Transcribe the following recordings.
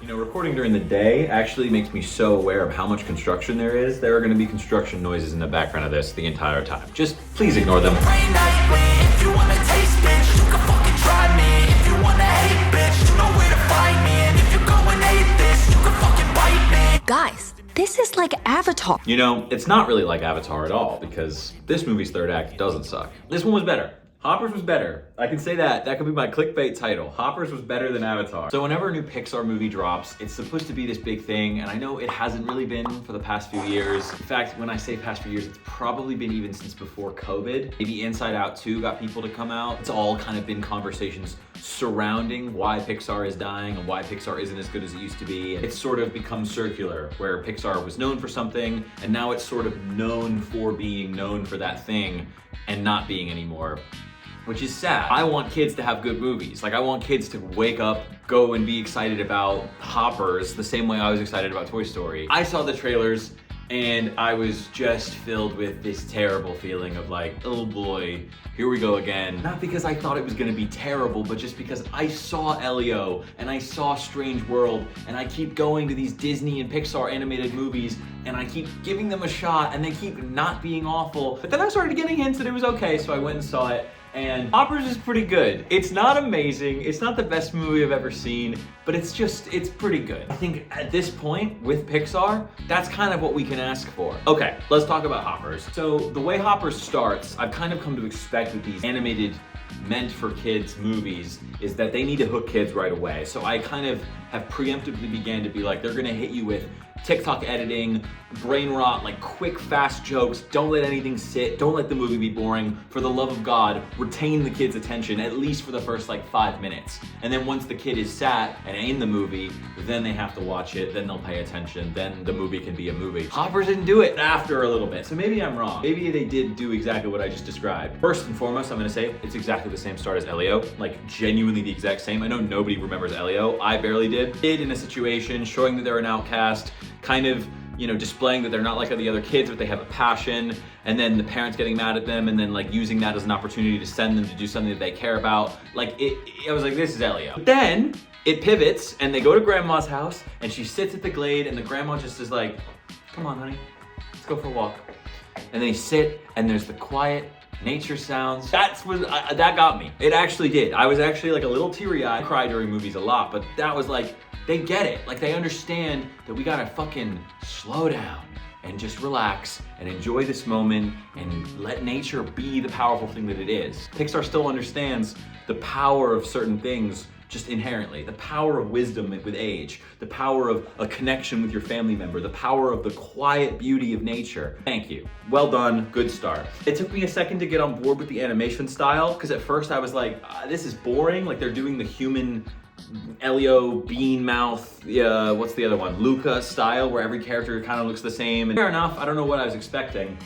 You know, recording during the day actually makes me so aware of how much construction there is. There are going to be construction noises in the background of this the entire time. Just please ignore them. Guys, this is like Avatar. You know, it's not really like Avatar at all, because this movie's third act doesn't suck. This one was better. Hoppers was better. I can say that. That could be my clickbait title. Hoppers was better than Avatar. So whenever a new Pixar movie drops, it's supposed to be this big thing, and I know it hasn't really been for the past few years. In fact, when I say past few years, it's probably been even since before COVID. Maybe Inside Out 2 got people to come out. It's all kind of been conversations surrounding why Pixar is dying and why Pixar isn't as good as it used to be. It's sort of become circular, where Pixar was known for something, and now it's sort of known for being known for that thing and not being anymore. Which is sad. I want kids to have good movies. Like, I want kids to wake up, go and be excited about Hoppers the same way I was excited about Toy Story. I saw the trailers and I was just filled with this terrible feeling of like, oh boy, here we go again. Not because I thought it was gonna be terrible, but just because I saw Elio and I saw Strange World, and I keep going to these Disney and Pixar animated movies and I keep giving them a shot and they keep not being awful. But then I started getting hints that it was okay, so I went and saw it. And Hoppers is pretty good. It's not amazing, it's not the best movie I've ever seen, but it's pretty good. I think at this point with Pixar, that's kind of what we can ask for. Okay, let's talk about Hoppers. So the way Hoppers starts, I've kind of come to expect with these animated meant for kids movies is that they need to hook kids right away. So I kind of have preemptively began to be like, they're gonna hit you with TikTok editing, brain rot, like quick, fast jokes. Don't let anything sit. Don't let the movie be boring. For the love of God, retain the kid's attention, at least for the first like 5 minutes. And then once the kid is sat and in the movie, then they have to watch it, then they'll pay attention, then the movie can be a movie. Hoppers didn't do it after a little bit, so maybe I'm wrong. Maybe they did do exactly what I just described. First and foremost, I'm gonna say it's exactly the same start as Elio, like genuinely the exact same. I know nobody remembers Elio, I barely did. Kid in a situation, showing that they're an outcast, kind of, you know, displaying that they're not like the other kids, but they have a passion, and then the parents getting mad at them, and then like using that as an opportunity to send them to do something that they care about. Like I was like, this is Elio. But then it pivots, and they go to grandma's house, and she sits at the glade, and the grandma just is like, come on, honey, let's go for a walk. And they sit, and there's the quiet nature sounds. That got me. It actually did. I was actually like a little teary-eyed. I cry during movies a lot, but that was like, they get it. Like, they understand that we gotta fucking slow down and just relax and enjoy this moment and let nature be the powerful thing that it is. Pixar still understands the power of certain things just inherently, the power of wisdom with age, the power of a connection with your family member, the power of the quiet beauty of nature. Thank you. Well done, good start. It took me a second to get on board with the animation style, because at first I was like, this is boring, like they're doing the human Elio, Bean Mouth, what's the other one? Luca style, where every character kind of looks the same. And fair enough, I don't know what I was expecting.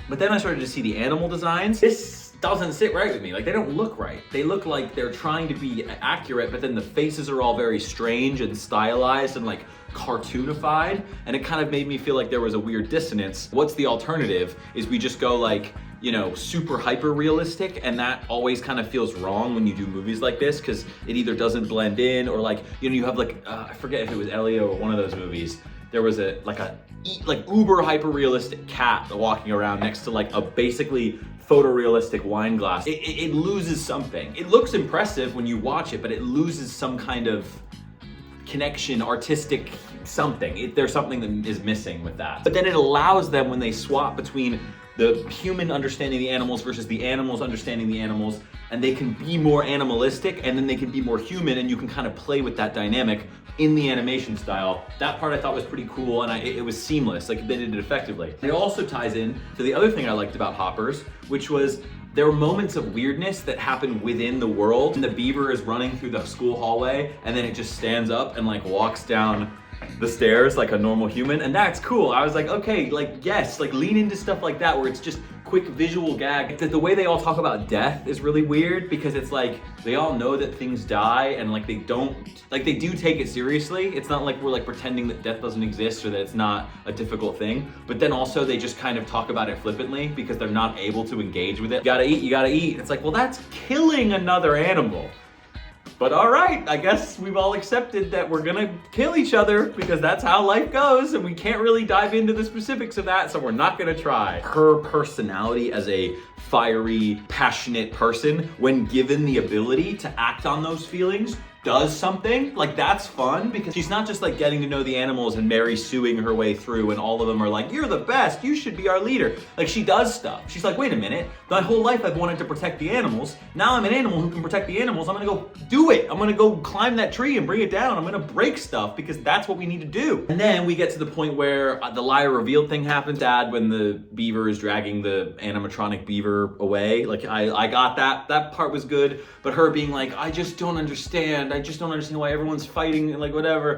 But then I started to see the animal designs. This doesn't sit right with me. Like, they don't look right. They look like they're trying to be accurate, but then the faces are all very strange and stylized and like cartoonified. And it kind of made me feel like there was a weird dissonance. What's the alternative? Is we just go like, you know, super hyper realistic, and that always kind of feels wrong when you do movies like this, because it either doesn't blend in, or like, you know, you have like, I forget if it was Elio or one of those movies, there was like uber hyper realistic cat walking around next to like a basically photorealistic wine glass. It loses something. It looks impressive when you watch it, but it loses some kind of connection, artistic something. There's something that is missing with that. But then it allows them, when they swap between the human understanding the animals versus the animals understanding the animals, and they can be more animalistic and then they can be more human, and you can kind of play with that dynamic in the animation style. That part I thought was pretty cool, and it was seamless, like they did it effectively. It also ties in to the other thing I liked about Hoppers, which was there were moments of weirdness that happen within the world. And the beaver is running through the school hallway, and then it just stands up and like walks down the stairs like a normal human, and that's cool. I was like, okay, like yes, like lean into stuff like that where it's just quick visual gag. The way they all talk about death is really weird, because it's like they all know that things die, and like they do take it seriously. It's not like we're like pretending that death doesn't exist or that it's not a difficult thing, but then also they just kind of talk about it flippantly because they're not able to engage with it. You gotta eat, you gotta eat. It's like, well, that's killing another animal. But all right, I guess we've all accepted that we're gonna kill each other because that's how life goes, and we can't really dive into the specifics of that, so we're not gonna try. Her personality as a fiery, passionate person, when given the ability to act on those feelings, does something. Like, that's fun because she's not just like getting to know the animals and Mary suing her way through and all of them are like, you're the best, you should be our leader. Like, she does stuff. She's like, wait a minute, my whole life I've wanted to protect the animals. Now I'm an animal who can protect the animals. I'm gonna go do it. I'm gonna go climb that tree and bring it down. I'm gonna break stuff because that's what we need to do. And then we get to the point where the liar revealed thing happens. Sad when the beaver is dragging the animatronic beaver away. Like, I got that. That part was good. But her being like, I just don't understand. I just don't understand why everyone's fighting and like whatever.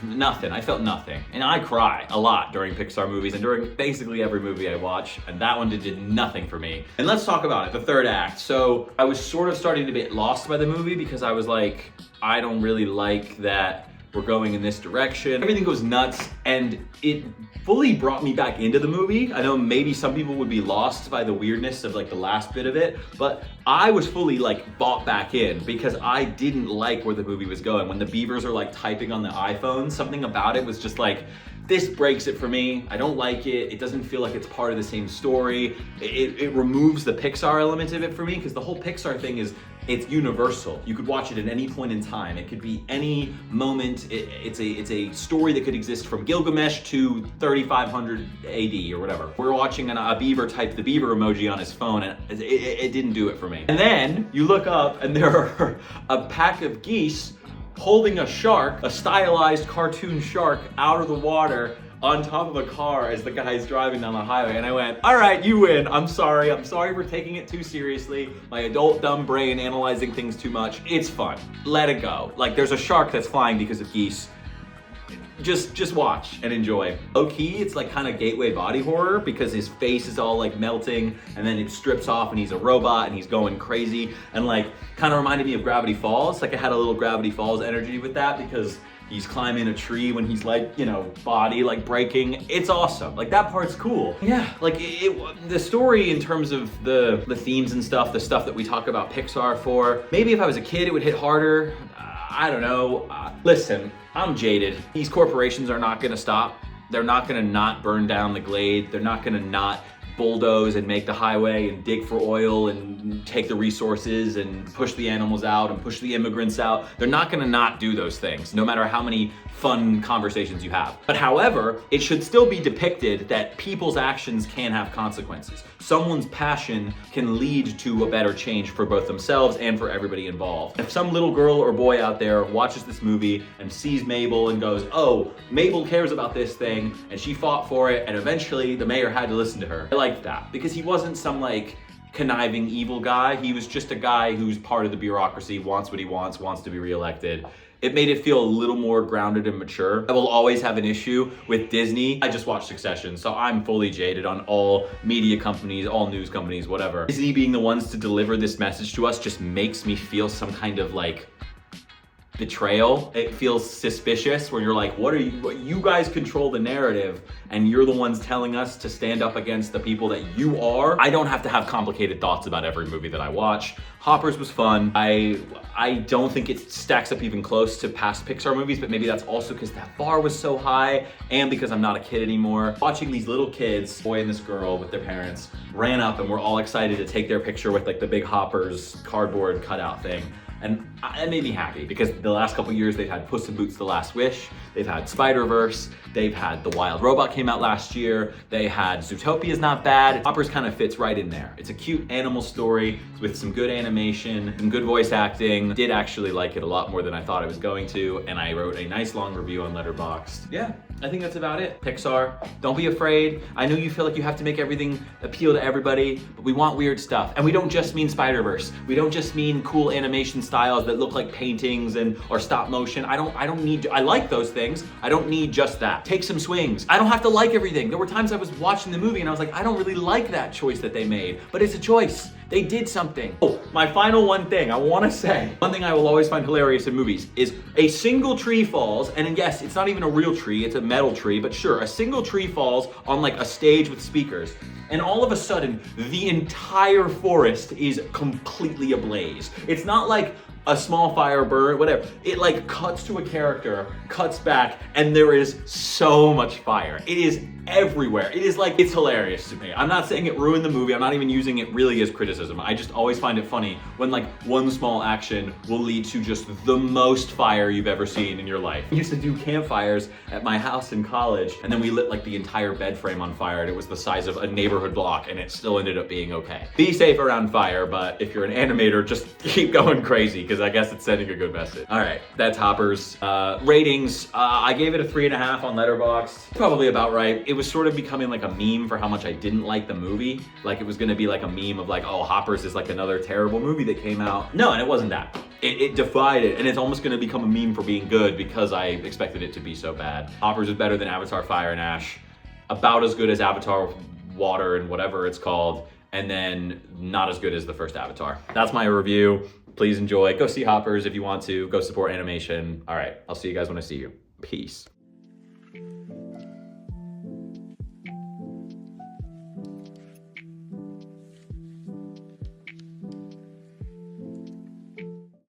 Nothing. I felt nothing. And I cry a lot during Pixar movies and during basically every movie I watch. And that one did nothing for me. And let's talk about it, the third act. So I was sort of starting to get lost by the movie because I was like, I don't really like that we're going in this direction. Everything goes nuts, and it fully brought me back into the movie. I know maybe some people would be lost by the weirdness of like the last bit of it, but I was fully like bought back in because I didn't like where the movie was going. When the beavers are like typing on the iPhone, something about it was just like, this breaks it for me. I don't like it. It doesn't feel like it's part of the same story. It removes the Pixar element of it for me because the whole Pixar thing is, it's universal. You could watch it at any point in time. It could be any moment. It's a story that could exist from Gilgamesh to 3500 AD or whatever. We're watching a beaver type the beaver emoji on his phone, and it didn't do it for me. And then you look up and there are a pack of geese holding a shark, a stylized cartoon shark, out of the water on top of a car as the guy's driving down the highway. And I went, all right, you win. I'm sorry for taking it too seriously. My adult dumb brain analyzing things too much. It's fun. Let it go. Like, there's a shark that's flying because of geese. Just watch and enjoy. Low key, it's like kind of gateway body horror because his face is all like melting and then it strips off and he's a robot and he's going crazy, and like kind of reminded me of Gravity Falls. Like, I had a little Gravity Falls energy with that because he's climbing a tree when he's like, you know, body like breaking. It's awesome. Like, that part's cool. Yeah, like the story in terms of the themes and stuff, the stuff that we talk about Pixar for, maybe if I was a kid it would hit harder. I don't know. Listen, I'm jaded. These corporations are not gonna stop. They're not gonna not burn down the glade. They're not gonna not bulldoze and make the highway and dig for oil and take the resources and push the animals out and push the immigrants out. They're not gonna not do those things, no matter how many fun conversations you have. But however, it should still be depicted that people's actions can have consequences. Someone's passion can lead to a better change for both themselves and for everybody involved. If some little girl or boy out there watches this movie and sees Mabel and goes, oh, Mabel cares about this thing and she fought for it and eventually the mayor had to listen to her. I liked that because he wasn't some like conniving evil guy. He was just a guy who's part of the bureaucracy, wants what he wants to be reelected. It made it feel a little more grounded and mature. I will always have an issue with Disney. I just watched Succession, so I'm fully jaded on all media companies, all news companies, whatever. Disney being the ones to deliver this message to us just makes me feel some kind of like betrayal. It feels suspicious when you're like, what you guys control the narrative and you're the ones telling us to stand up against the people that you are. I don't have to have complicated thoughts about every movie that I watch. Hoppers was fun. I don't think it stacks up even close to past Pixar movies, but maybe that's also because that bar was so high and because I'm not a kid anymore. Watching these little kids, boy and this girl with their parents, ran up and were all excited to take their picture with like the big Hoppers cardboard cutout thing. And it made me happy because the last couple years they've had Puss in Boots: The Last Wish, they've had Spider-Verse, they've had The Wild Robot came out last year, they had Zootopia's not bad. Hoppers kind of fits right in there. It's a cute animal story with some good animation, some good voice acting. Did actually like it a lot more than I thought I was going to, and I wrote a nice long review on Letterboxd. Yeah, I think that's about it. Pixar, don't be afraid. I know you feel like you have to make everything appeal to everybody, but we want weird stuff. And we don't just mean Spider-Verse. We don't just mean cool animation styles that look like paintings or stop motion. I like those things. I don't need just that. Take some swings. I don't have to like everything. There were times I was watching the movie and I was like, I don't really like that choice that they made, but it's a choice. They did something. Oh, my final one thing I wanna say. One thing I will always find hilarious in movies is a single tree falls, and yes, it's not even a real tree, it's a metal tree, but sure, a single tree falls on like a stage with speakers, and all of a sudden, the entire forest is completely ablaze. It's not like a small fire burn, whatever. It like cuts to a character, cuts back, and there is so much fire. It is everywhere. It is like, it's hilarious to me. I'm not saying it ruined the movie. I'm not even using it really as criticism. I just always find it funny when like one small action will lead to just the most fire you've ever seen in your life. I used to do campfires at my house in college, and then we lit like the entire bed frame on fire, and it was the size of a neighborhood block, and it still ended up being okay. Be safe around fire, but if you're an animator, just keep going crazy, because I guess it's sending a good message. All right, that's Hoppers. Ratings, I gave it a 3.5 on Letterboxd. Probably about right. It was sort of becoming like a meme for how much I didn't like the movie. Like it was gonna be like a meme of like, oh, Hoppers is like another terrible movie that came out. No, and it wasn't that. It defied it, and it's almost gonna become a meme for being good because I expected it to be so bad. Hoppers is better than Avatar Fire and Ash. About as good as Avatar Water and whatever it's called, and then not as good as the first Avatar. That's my review. Please enjoy. Go see Hoppers if you want to. Go support animation. All right, I'll see you guys when I see you. Peace.